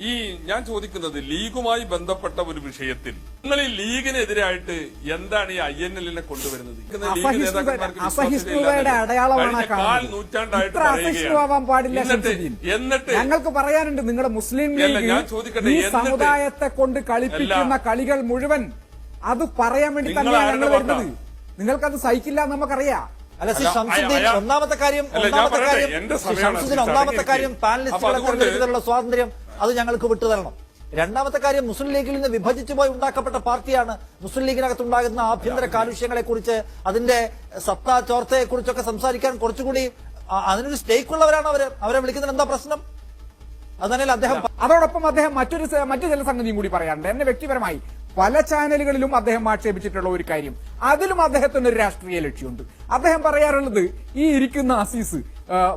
ഈ ഞാൻ ചോദിക്കുന്നത് ലീഗുമായി ബന്ധപ്പെട്ട ഒരു വിഷയത്തിൽ നിങ്ങൾ ഈ ലീഗിനെതിരായിട്ട് എന്താണ് ഈ INL കൊണ്ടുവരുന്നത്? അസഹിഷ്ണുതയുടെ അടയാളമാണ്. എന്നിട്ട് ഞങ്ങൾക്ക് പറയാനുണ്ട്, നിങ്ങളുടെ മുസ്ലിം ലീഗ് ഈ സമുദായത്തെ കൊണ്ട് കളിപ്പിക്കുന്ന കളികൾ മുഴുവൻ അത് പറയാൻ വേണ്ടി തന്നെയാണ് ഞങ്ങൾ വരുന്നത്. നിങ്ങൾക്കത് സഹിക്കില്ല എന്ന് നമുക്കറിയാം. അല്ല ഒന്നാമത്തെ കാര്യം പാനലിസ്റ്റുകളുടെ സ്വാതന്ത്ര്യം അത് ഞങ്ങൾക്ക് വിട്ടുതരണം. രണ്ടാമത്തെ കാര്യം, മുസ്ലിം ലീഗിൽ നിന്ന് വിഭജിച്ചു പോയി ഉണ്ടാക്കപ്പെട്ട പാർട്ടിയാണ്. മുസ്ലിം ലീഗിനകത്തുണ്ടാകുന്ന ആഭ്യന്തര കാലുഷ്യങ്ങളെ കുറിച്ച്, അതിന്റെ സത്താ ചോർച്ചയെ കുറിച്ചൊക്കെ സംസാരിക്കാൻ കുറച്ചുകൂടി അതിനൊരു സ്റ്റേക്ക് ഉള്ളവരാണ് അവരെ വിളിക്കുന്നതിന് എന്താ പ്രശ്നം? അതന്നെ അദ്ദേഹം. അതോടൊപ്പം അദ്ദേഹം മറ്റു ചില സംഗതിയും കൂടി പറയാറുണ്ട്. എന്നെ വ്യക്തിപരമായി പല ചാനലുകളിലും അദ്ദേഹം ആക്ഷേപിച്ചിട്ടുള്ള ഒരു കാര്യം, അതിലും അദ്ദേഹത്തിന് ഒരു രാഷ്ട്രീയ ലക്ഷ്യമുണ്ട്. അദ്ദേഹം പറയാറുള്ളത്, ഈ ഇരിക്കുന്ന അസീസ്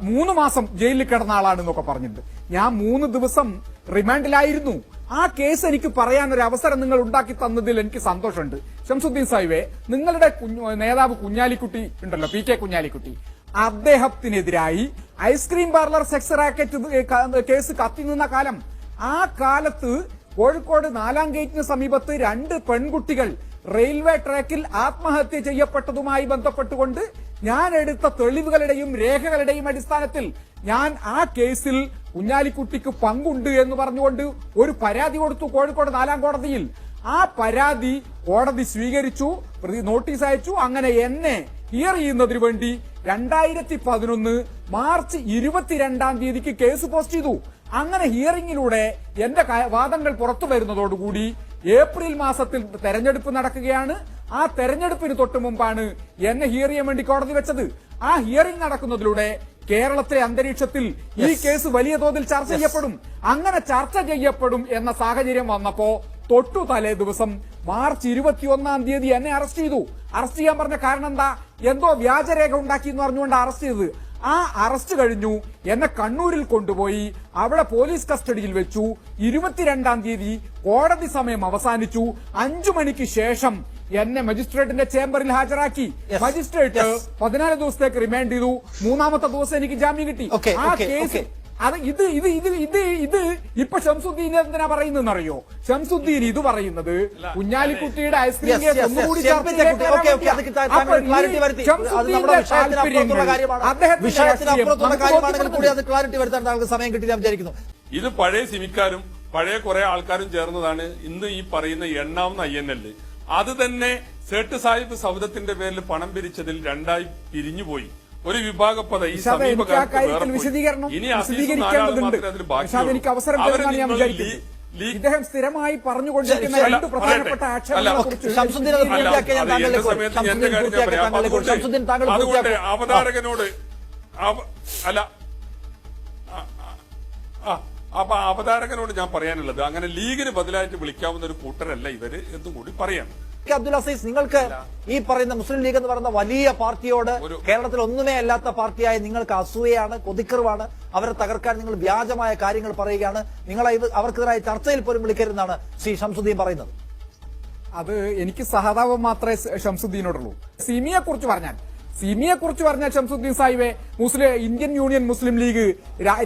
3 മാസം ജയിലിൽ കിടന്ന ആളാണെന്നൊക്കെ പറഞ്ഞിട്ടുണ്ട്. ഞാൻ 3 ദിവസം റിമാൻഡിലായിരുന്നു. ആ കേസ് എനിക്ക് പറയാൻ ഒരു അവസരം നിങ്ങൾ ഉണ്ടാക്കി തന്നതിൽ എനിക്ക് സന്തോഷമുണ്ട്. ശംസുദ്ദീൻ സാഹിബേ, നിങ്ങളുടെ നേതാവ് കുഞ്ഞാലിക്കുട്ടി ഉണ്ടല്ലോ, PK കുഞ്ഞാലിക്കുട്ടി, അദ്ദേഹത്തിനെതിരായി ice cream parlour sex racket case കത്തി നിന്ന കാലം, ആ കാലത്ത് കോഴിക്കോട് 4-ാം ഗേറ്റിന് സമീപത്ത് 2 പെൺകുട്ടികൾ റെയിൽവേ ട്രാക്കിൽ ആത്മഹത്യ ചെയ്യപ്പെട്ടതുമായി ബന്ധപ്പെട്ടുകൊണ്ട് ഞാൻ എടുത്ത തെളിവുകളുടെയും രേഖകളുടെയും അടിസ്ഥാനത്തിൽ ഞാൻ ആ കേസിൽ കുഞ്ഞാലിക്കുട്ടിക്ക് പങ്കുണ്ട് എന്ന് പറഞ്ഞുകൊണ്ട് ഒരു പരാതി കൊടുത്തു കോഴിക്കോട് 4-ാം കോടതിയിൽ. ആ പരാതി കോടതി സ്വീകരിച്ചു, നോട്ടീസ് അയച്ചു. അങ്ങനെ എന്നെ ഹിയർ ചെയ്യുന്നതിന് വേണ്ടി 2011 മാർച്ച് 22-ാം തീയതിക്ക് കേസ് പോസ്റ്റ് ചെയ്തു. അങ്ങനെ ഹിയറിംഗിലൂടെ എന്റെ വാദങ്ങൾ പുറത്തു വരുന്നതോടുകൂടി ഏപ്രിൽ മാസത്തിൽ തെരഞ്ഞെടുപ്പ് നടക്കുകയാണ്. ആ തെരഞ്ഞെടുപ്പിന് തൊട്ടു മുമ്പാണ് എന്നെ ഹിയർ ചെയ്യാൻ വേണ്ടി കോടതി വെച്ചത്. ആ ഹിയറിംഗ് നടക്കുന്നതിലൂടെ കേരളത്തിലെ അന്തരീക്ഷത്തിൽ ഈ കേസ് വലിയ തോതിൽ ചർച്ച ചെയ്യപ്പെടും. അങ്ങനെ ചർച്ച ചെയ്യപ്പെടും എന്ന സാഹചര്യം വന്നപ്പോ തൊട്ടു തലേ ദിവസം മാർച്ച് 21-ാം തീയതി എന്നെ അറസ്റ്റ് ചെയ്തു. അറസ്റ്റ് ചെയ്യാൻ പറഞ്ഞ കാരണം എന്താ? എന്തോ വ്യാജരേഖ ഉണ്ടാക്കി എന്ന് പറഞ്ഞുകൊണ്ട് അറസ്റ്റ് ചെയ്തത്. ആ അറസ്റ്റ് കഴിഞ്ഞു. എന്നെ കണ്ണൂരിൽ കൊണ്ടുപോയി അവിടെ പോലീസ് കസ്റ്റഡിയിൽ വെച്ചു. 22-ാം തീയതി കോടതി സമയം അവസാനിച്ചു. 5 മണിക്ക് ശേഷം എന്നെ മജിസ്ട്രേറ്റിന്റെ ചേംബറിൽ ഹാജരാക്കി. മജിസ്ട്രേറ്റ് 14 ദിവസത്തേക്ക് റിമാൻഡ് ചെയ്തു. 3-ാമത്തെ ദിവസം എനിക്ക് ജാമ്യം കിട്ടി. ആ കേസ് അത് ഇത് ഇപ്പൊ ഷംസുദ്ദീൻ എന്തിനാ പറയുന്നറിയോ? ഷംസുദ്ദീൻ ഇത് പറയുന്നത് കുഞ്ഞാലിക്കുട്ടിയുടെ ഐസ്ക്രീം കേസ് ഒന്നുകൂടി സമയം കിട്ടില്ല വിചാരിക്കുന്നു. ഇത് പഴയ സിമിക്കാരും പഴയ കുറെ ആൾക്കാരും ചേർന്നതാണ് ഇന്ന് ഈ പറയുന്ന എണ്ണാവുന്ന INL. അത് തന്നെ സേട്ട് സാഹിബ് സൗദത്തിന്റെ പേരിൽ പണം പിരിച്ചതിൽ 2ആയി പിരിഞ്ഞുപോയി. ഒരു വിഭാഗപ്പത ഈ സമീപകാലത്ത് ഇനി എനിക്ക് അവസരം ഇദ്ദേഹം സ്ഥിരമായി പറഞ്ഞുകൊണ്ടിരിക്കുന്ന 2 പ്രധാനപ്പെട്ട അതുകൊണ്ട് അവതാരകനോട് അപ്പൊ അവതാരകനോട് ഞാൻ പറയാനുള്ളത്, അങ്ങനെ ലീഗിന് ബദലായിട്ട് വിളിക്കാവുന്ന ഒരു കൂട്ടരല്ല ഇവര് എന്നും കൂടി പറയാം. അബ്ദുൽ അസീസ്, നിങ്ങൾക്ക് ഈ പറയുന്ന മുസ്ലിം ലീഗ് എന്ന് പറയുന്ന വലിയ പാർട്ടിയോട്, കേരളത്തിൽ ഒന്നുമേ അല്ലാത്ത പാർട്ടിയായ നിങ്ങൾക്ക് അസൂയയാണ്, കൊതിക്കറിവാണ്. അവരെ തകർക്കാൻ നിങ്ങൾ വ്യാജമായ കാര്യങ്ങൾ പറയുകയാണ്. നിങ്ങൾ അവർക്കെതിരായ ചർച്ചയിൽ പോലും വിളിക്കരുതെന്നാണ് ശ്രീ ഷംസുദ്ദീൻ പറയുന്നത്. അത് എനിക്ക് സഹതാപം മാത്രമേ ഷംസുദ്ദീനോടുള്ളൂ. സിമിയെ കുറിച്ച് പറഞ്ഞാൽ ഷംസുദ്ദീൻ സാഹിബെ, ഇന്ത്യൻ യൂണിയൻ മുസ്ലിം ലീഗ്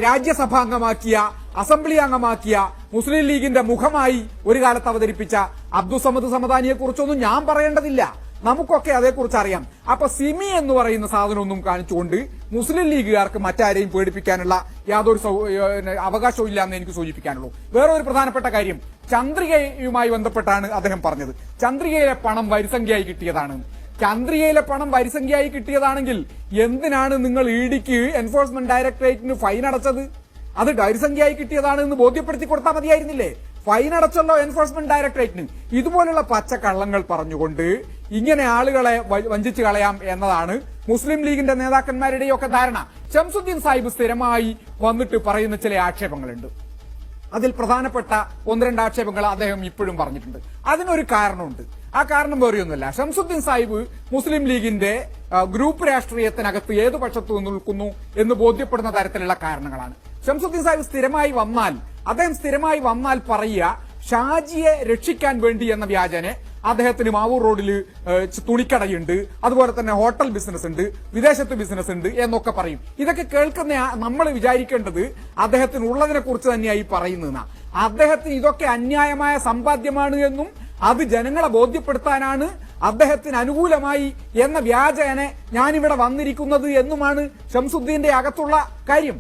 രാജ്യസഭാംഗമാക്കിയ, അസംബ്ലി അംഗമാക്കിയ, മുസ്ലിം ലീഗിന്റെ മുഖമായി ഒരു കാലത്ത് അവതരിപ്പിച്ച അബ്ദുസമദ് സമദാനിയെ കുറിച്ചൊന്നും ഞാൻ പറയേണ്ടതില്ല. നമുക്കൊക്കെ അതേക്കുറിച്ച് അറിയാം. അപ്പൊ സിമി എന്ന് പറയുന്ന സാധനമൊന്നും കാണിച്ചുകൊണ്ട് മുസ്ലിം ലീഗുകാർക്ക് മറ്റാരെയും പേടിപ്പിക്കാനുള്ള യാതൊരു അവകാശവും ഇല്ല എന്ന് എനിക്ക് സൂചിപ്പിക്കാനുള്ളൂ. വേറൊരു പ്രധാനപ്പെട്ട കാര്യം ചന്ദ്രികയുമായി ബന്ധപ്പെട്ടാണ് അദ്ദേഹം പറഞ്ഞത്. ചന്ദ്രികയിലെ പണം വരിസംഖ്യയായി കിട്ടിയതാണ്. ചന്ദ്രികയിലെ പണം വരിസംഖ്യയായി കിട്ടിയതാണെങ്കിൽ എന്തിനാണ് നിങ്ങൾ ഇഡിക്ക്, എൻഫോഴ്സ്മെന്റ് ഡയറക്ടറേറ്റിന് ഫൈൻ അടച്ചത്? അത് വരിസംഖ്യയായി കിട്ടിയതാണ് എന്ന് ബോധ്യപ്പെടുത്തി കൊടുത്താൽ മതിയായിരുന്നില്ലേ? Fine അടച്ചല്ലോ enforcement ഡയറക്ടറേറ്റിന്. ഇതുപോലുള്ള പച്ചക്കള്ളങ്ങൾ പറഞ്ഞുകൊണ്ട് ഇങ്ങനെ ആളുകളെ വഞ്ചിച്ചു കളയാം എന്നതാണ് മുസ്ലിം ലീഗിന്റെ നേതാക്കന്മാരുടെയൊക്കെ ധാരണ. ഷംസുദ്ദീൻ സാഹിബ് സ്ഥിരമായി വന്നിട്ട് പറയുന്ന ചില ആക്ഷേപങ്ങളുണ്ട്. അതിൽ പ്രധാനപ്പെട്ട 1-2 ആക്ഷേപങ്ങൾ അദ്ദേഹം ഇപ്പോഴും പറഞ്ഞിട്ടുണ്ട്. അതിനൊരു കാരണമുണ്ട്. ആ കാരണം വേറെയൊന്നുമല്ല. ഷംസുദ്ദീൻ സാഹിബ് മുസ്ലിം ലീഗിന്റെ ഗ്രൂപ്പ് രാഷ്ട്രീയത്തിനകത്ത് ഏതു പക്ഷത്തു നിൽക്കുന്നു എന്ന് ബോധ്യപ്പെടുന്ന തരത്തിലുള്ള കാരണങ്ങളാണ്. ഷംസുദ്ദീൻ സാഹിബ് സ്ഥിരമായി വന്നാൽ പറയുക ഷാജിയെ രക്ഷിക്കാൻ വേണ്ടി എന്ന വ്യാജനെ അദ്ദേഹത്തിന് മാവൂർ റോഡിൽ തുണിക്കടയുണ്ട്, അതുപോലെ തന്നെ ഹോട്ടൽ ബിസിനസ് ഉണ്ട്, വിദേശത്ത് ബിസിനസ് ഉണ്ട് എന്നൊക്കെ പറയും. ഇതൊക്കെ കേൾക്കുന്ന നമ്മൾ വിചാരിക്കേണ്ടത് അദ്ദേഹത്തിന് ഉള്ളതിനെ കുറിച്ച് തന്നെയായി പറയുന്നതെന്നാ. അദ്ദേഹത്തിന് ഇതൊക്കെ അന്യായമായ സമ്പാദ്യമാണ് എന്നും അത് ജനങ്ങളെ ബോധ്യപ്പെടുത്താനാണ് അദ്ദേഹത്തിന് അനുകൂലമായി എന്ന വ്യാജേന ഞാനിവിടെ വന്നിരിക്കുന്നത് എന്നുമാണ് ഷംസുദ്ദീന്റെ അകത്തുള്ള കാര്യം.